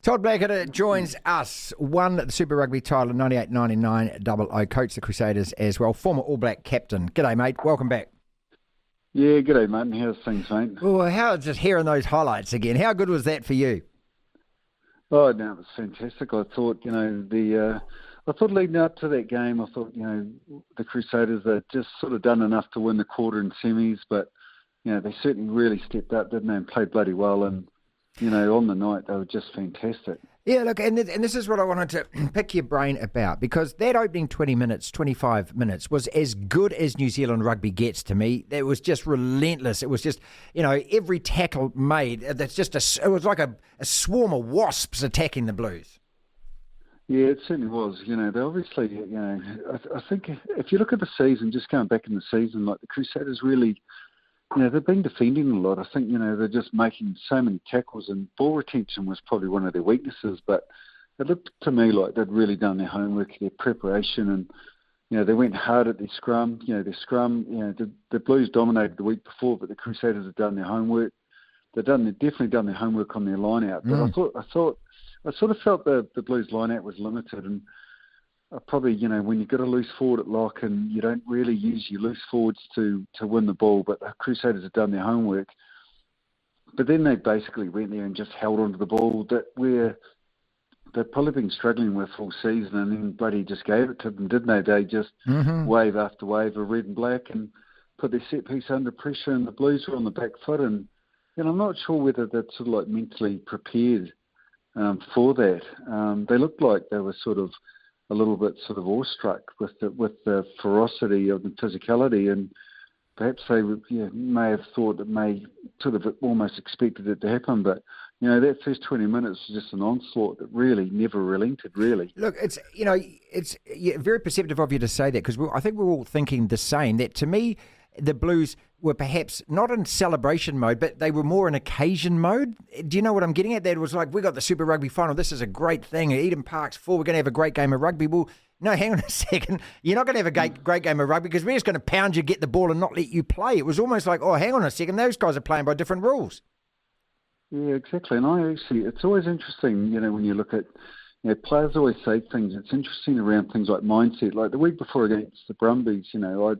Todd Blackadder joins us, won the Super Rugby title in 98-99, double O, coached the Crusaders as well, former All Black captain. G'day, mate. Welcome back. Yeah, g'day, mate. How's things, mate? Well, how just hearing those highlights again? How good was that for you? Oh, no, it was fantastic. I thought, I thought leading up to that game, I thought, the Crusaders had just sort of done enough to win the quarter and semis, but, they certainly really stepped up, didn't they, and played bloody well. And, on the night, they were just fantastic. Yeah, look, and this is what I wanted to pick your brain about, because that opening 20 minutes, 25 minutes was as good as New Zealand rugby gets to me. It was just relentless. It was just, every tackle made, it was like a swarm of wasps attacking the Blues. Yeah, it certainly was. They obviously, I think if you look at the season, just going back in the season, like the Crusaders really, they've been defending a lot. I think, they're just making so many tackles, and ball retention was probably one of their weaknesses. But it looked to me like they'd really done their homework, their preparation, and, they went hard at their scrum. Their scrum, the Blues dominated the week before, but the Crusaders had done their homework. They've definitely done their homework on their line-out. But I sort of felt the Blues line-out was limited, and probably, when you've got a loose forward at lock and you don't really use your loose forwards to win the ball, but the Crusaders have done their homework. But then they basically went there and just held onto the ball where they've probably been struggling with all season, and then bloody just gave it to them, didn't they? They just wave after wave of red and black and put their set piece under pressure, and the Blues were on the back foot. And I'm not sure whether they're sort of like mentally prepared for that. They looked like they were sort of a little bit sort of awestruck with the ferocity of the physicality, and perhaps they may have thought it may sort of almost expected it to happen. But that first 20 minutes was just an onslaught that really never relented. Really, look, it's very perceptive of you to say that, because I think we're all thinking the same. That to me, the Blues were perhaps not in celebration mode, but they were more in occasion mode. Do you know what I'm getting at? That it was like, we got the Super Rugby final. This is a great thing. Eden Park's full. We're going to have a great game of rugby. Well, no, hang on a second. You're not going to have a great game of rugby because we're just going to pound you, get the ball, and not let you play. It was almost like, oh, hang on a second. Those guys are playing by different rules. Yeah, exactly. And it's always interesting, when you look at, players always say things. It's interesting around things like mindset. Like the week before against the Brumbies, I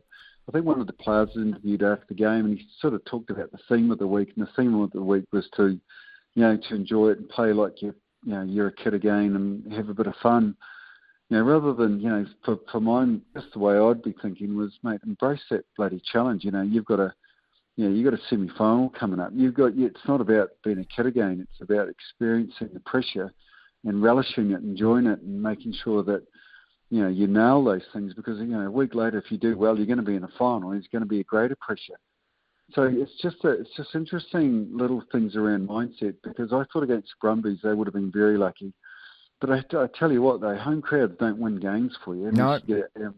think one of the players was interviewed after the game, and he sort of talked about the theme of the week, and the theme of the week was to enjoy it and play like you're a kid again and have a bit of fun. Rather than, for mine, just the way I'd be thinking was, mate, embrace that bloody challenge. You've got a semi-final coming up. It's not about being a kid again. It's about experiencing the pressure and relishing it, enjoying it, and making sure that you nail those things, because a week later, if you do well, you're going to be in a final. It's going to be a greater pressure. So it's just interesting little things around mindset, because I thought against Brumbies they would have been very lucky, but I tell you what, the home crowds don't win games for you. No. You get out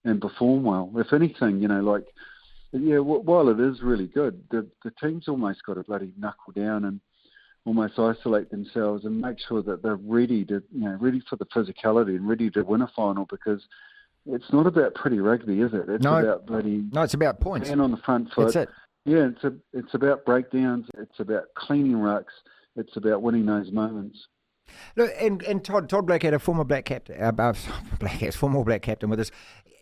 and perform well. If anything, while it is really good, the team's almost got to bloody knuckle down and almost isolate themselves and make sure that they're ready for the physicality and ready to win a final, because it's not about pretty rugby, is it? It's about bloody... No, it's about points. And on the front foot. That's it. Yeah, it's about breakdowns. It's about cleaning rucks. It's about winning those moments. Look, and Todd Blackadder, former Black captain, former All Black captain with us.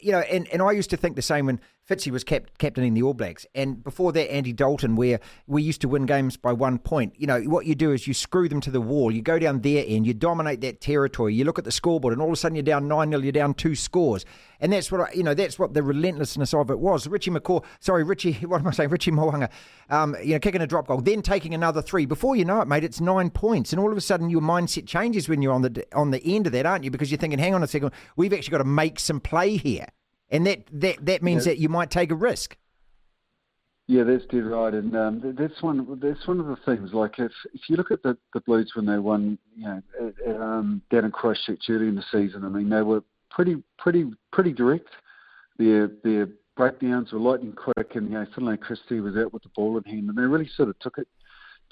And I used to think the same when Fitzy was captaining the All Blacks. And before that, Andy Dalton, where we used to win games by 1 point. What you do is you screw them to the wall. You go down their end. You dominate that territory. You look at the scoreboard, and all of a sudden you're down 9-0. You're down 2 scores. And that's what that's what the relentlessness of it was. Richie Mo'unga, kicking a drop goal, then taking another 3. Before you know it, mate, it's 9 points. And all of a sudden your mindset changes when you're on the end of that, aren't you? Because you're thinking, hang on a second, we've actually got to make some play here. And that means that you might take a risk. Yeah, that's dead right, and that's one of the things. Like if you look at the Blues when they won, down in Christchurch early in the season, I mean they were pretty direct. Their breakdowns were lightning quick, and Finlay Christie was out with the ball in hand, and they really sort of took it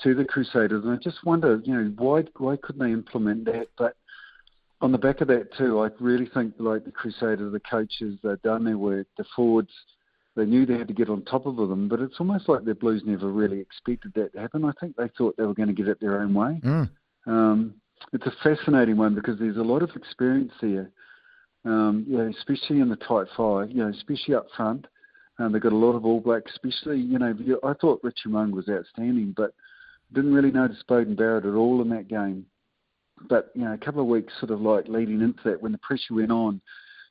to the Crusaders. And I just wonder, why couldn't they implement that? But on the back of that too, I really think like the Crusaders, the coaches, they've done their work. The forwards, they knew they had to get on top of them, but it's almost like the Blues never really expected that to happen. I think they thought they were going to get it their own way. it's a fascinating one because there's a lot of experience there. Especially in the tight five, especially up front. They've got a lot of All Blacks, especially, I thought Richie McCaw was outstanding, but didn't really notice Beauden Barrett at all in that game. But, a couple of weeks sort of like leading into that, when the pressure went on,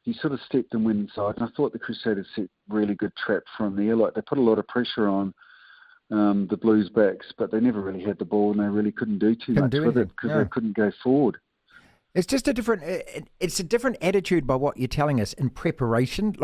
he sort of stepped and went inside. And I thought the Crusaders set really good trap from there. Like, they put a lot of pressure on the Blues backs, but they never really had the ball and they really couldn't do too much with it because they couldn't go forward. It's just a different attitude by what you're telling us in preparation,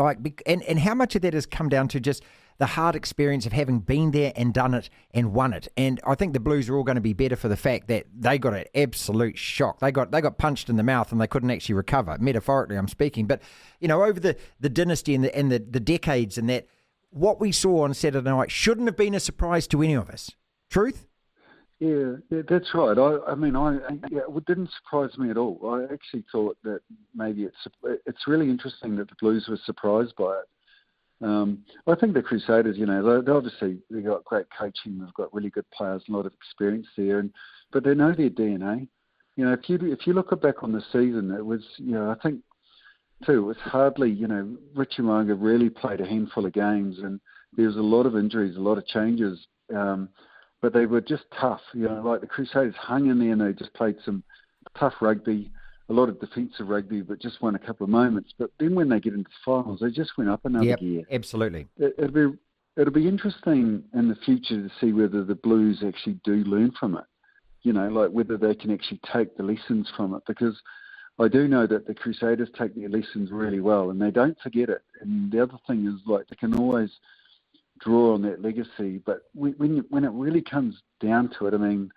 and how much of that has come down to just the hard experience of having been there and done it and won it. And I think the Blues are all going to be better for the fact that they got an absolute shock. They got punched in the mouth and they couldn't actually recover. Metaphorically, I'm speaking. But over the dynasty and the decades and that, what we saw on Saturday night shouldn't have been a surprise to any of us. Truth? Yeah, that's right. It didn't surprise me at all. I actually thought that maybe it's really interesting that the Blues were surprised by it. I think the Crusaders, they got great coaching. They've got really good players, a lot of experience there, but they know their DNA. If you look back on the season, it was, I think too, it was hardly, Richie McCaw really played a handful of games, and there was a lot of injuries, a lot of changes. But they were just tough, like the Crusaders hung in there and they just played some tough rugby, a lot of defensive rugby, but just won a couple of moments. But then when they get into the finals, they just went up another gear. Absolutely. It'll be interesting in the future to see whether the Blues actually do learn from it, like whether they can actually take the lessons from it, because I do know that the Crusaders take their lessons really well and they don't forget it. And the other thing is, like, they can always draw on that legacy, but when it really comes down to it,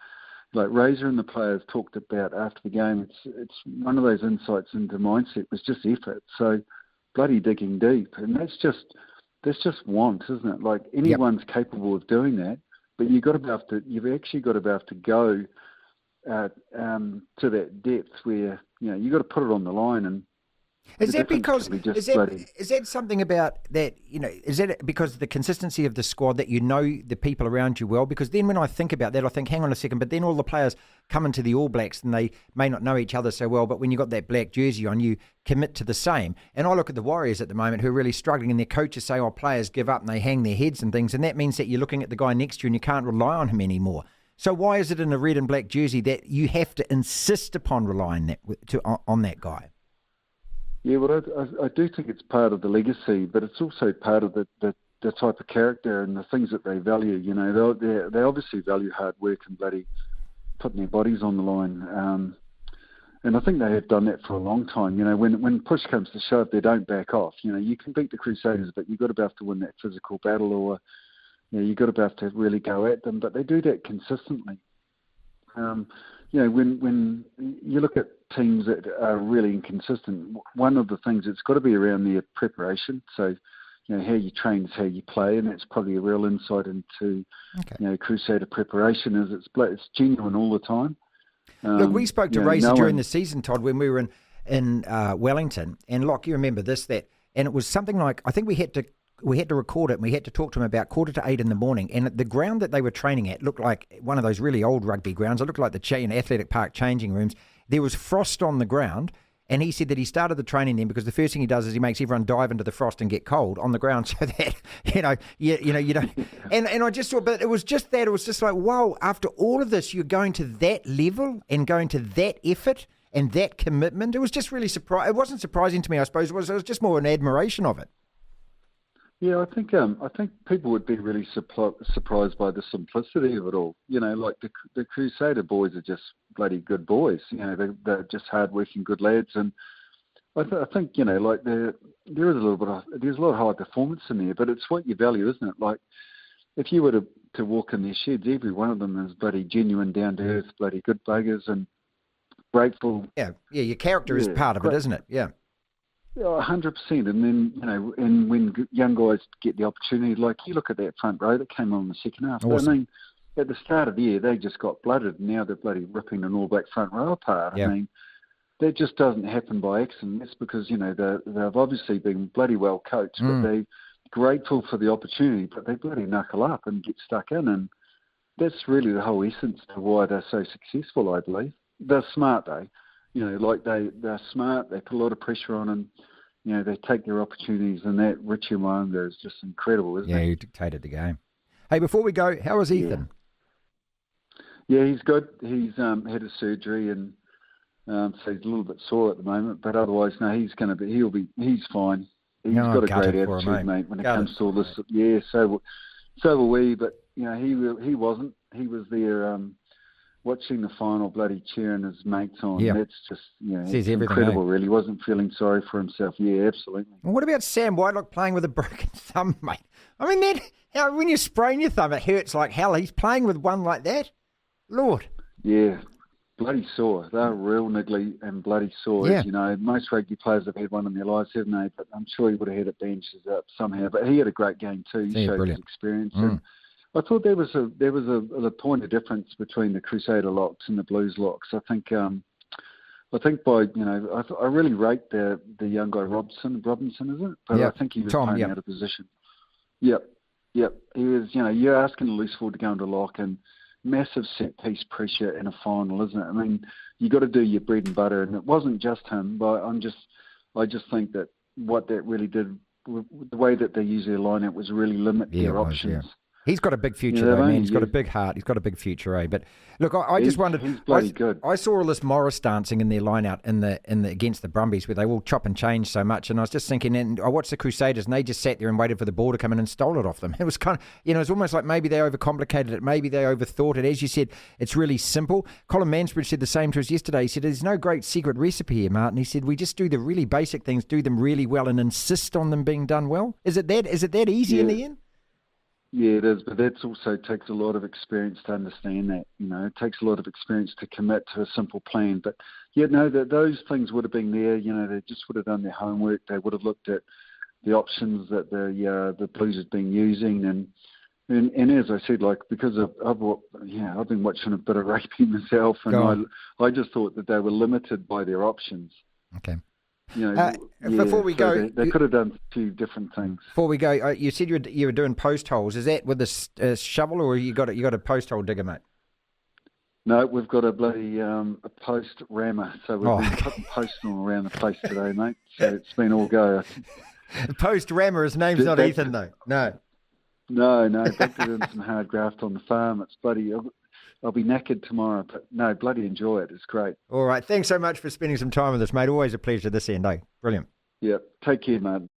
like Razor and the players talked about after the game, it's one of those insights into mindset was just effort. So bloody digging deep, and that's just want, isn't it? Like anyone's capable of doing that, but you've actually got to be able to go to that depth where you've got to put it on the line. And is that something about that, is that because of the consistency of the squad, that the people around you well? Because then when I think about that, I think, hang on a second, but then all the players come into the All Blacks and they may not know each other so well, but when you got that black jersey on, you commit to the same. And I look at the Warriors at the moment who are really struggling, and their coaches say, players give up and they hang their heads and things, and that means that you're looking at the guy next to you and you can't rely on him anymore. So why is it in a red and black jersey that you have to insist upon relying on that guy? Yeah, well, I do think it's part of the legacy, but it's also part of the type of character and the things that they value. They obviously value hard work and bloody putting their bodies on the line. And I think they have done that for a long time. When push comes to shove, they don't back off. You can beat the Crusaders, but you've got to be able to win that physical battle, or you've got to be able to really go at them. But they do that consistently. When you look at teams that are really inconsistent, one of the things, it's got to be around their preparation. So, how you train is how you play, and that's probably a real insight into, Crusader preparation. It's genuine all the time. Look, we spoke to Razor during the season, Todd, when we were in Wellington, and you remember this, and it was something like, I think we had to record it, and we had to talk to him about 7:45 in the morning. And the ground that they were training at looked like one of those really old rugby grounds. It looked like the Athletic Park changing rooms. There was frost on the ground, and he said that he started the training then because the first thing he does is he makes everyone dive into the frost and get cold on the ground, so that you don't. And I just thought, but it was just that. It was just like, wow, after all of this, you're going to that level and going to that effort and that commitment. It was just really surprising. It wasn't surprising to me, I suppose. It was just more an admiration of it. Yeah, I think people would be really surprised by the simplicity of it all. Like the Crusader boys are just bloody good boys. They're just hard-working, good lads, and I think like there's a lot of high performance in there, but it's what you value, isn't it? Like if you were to walk in their sheds, every one of them is bloody genuine, down to earth, bloody good buggers and grateful. Yeah, your character is part of it, isn't it? Yeah. Yeah, 100%. And then, and when young guys get the opportunity, like you look at that front row that came on in the second half. Awesome. At the start of the year, they just got blooded, and now they're bloody ripping an All Black front row apart. Yeah. That just doesn't happen by accident. That's because, they've obviously been bloody well coached, but they're grateful for the opportunity, but they bloody knuckle up and get stuck in. And that's really the whole essence to why they're so successful, I believe. they're smart though. Like they're smart. They put a lot of pressure on him. They take their opportunities, and that Richie McCaw is just incredible, isn't he? Yeah, he dictated the game. Hey, before we go, how is Ethan? Yeah, he's good. He's had a surgery, and so he's a little bit sore at the moment. But otherwise, no, he's fine. He's got a great attitude, mate, when it comes to all this. Yeah, so were we. But he wasn't. He was there watching the final, bloody cheering his mates on. Yeah. That's just says everything, incredible. Really, he wasn't feeling sorry for himself. Yeah, absolutely. Well, what about Sam Whitelock playing with a broken thumb, mate? I mean, when you sprain your thumb, it hurts like hell. He's playing with one like that. Lord. Yeah, bloody sore. They're real niggly and bloody sore. Yeah. Most rugby players have had one in their lives, haven't they? But I'm sure he would have had it benched up somehow. But he had a great game too. He showed brilliant. his experience. And I thought there was a point of difference between the Crusader locks and the Blues locks. I think by I really rate the young guy Robinson, is it? But I think he was playing out of position. Yep. He was. You're asking a loose forward to go into lock, and massive set piece pressure in a final, isn't it? I mean, you got to do your bread and butter, and it wasn't just him. But I just think that what that really did, the way that they use their lineup, was really limit their options. Yeah. He's got a big future, though, man. He's got a big heart. He's got a big future, eh? But look, I just wondered. He's bloody good. I saw all this Morris dancing in their line-out in the against the Brumbies, where they all chop and change so much. And I was just thinking, and I watched the Crusaders, and they just sat there and waited for the ball to come in and stole it off them. It was kind of, it was almost like maybe they overcomplicated it, maybe they overthought it. As you said, it's really simple. Colin Mansbridge said the same to us yesterday. He said, "There's no great secret recipe here, Martin." He said, "We just do the really basic things, do them really well, and insist on them being done well." Is it that easy in the end? Yeah, it is, but that also takes a lot of experience to understand that. It takes a lot of experience to commit to a simple plan. But those things would have been there. They just would have done their homework. They would have looked at the options that the Blues had been using, and as I said, like, because I've been watching a bit of rugby myself, and I just thought that they were limited by their options. Okay. Before we go, they could have done a few different things. Before we go, you said you were doing post holes. Is that with a shovel, or you got a post hole digger, mate? No, we've got a bloody a post rammer. So we've been putting posts all around the place today, mate. So it's been all go. Post rammer. His name's not Ethan, though. No. Back to doing some hard graft on the farm. It's bloody. I'll be knackered tomorrow, but no, bloody enjoy it. It's great. All right. Thanks so much for spending some time with us, mate. Always a pleasure this end, eh? Brilliant. Yeah. Take care, mate.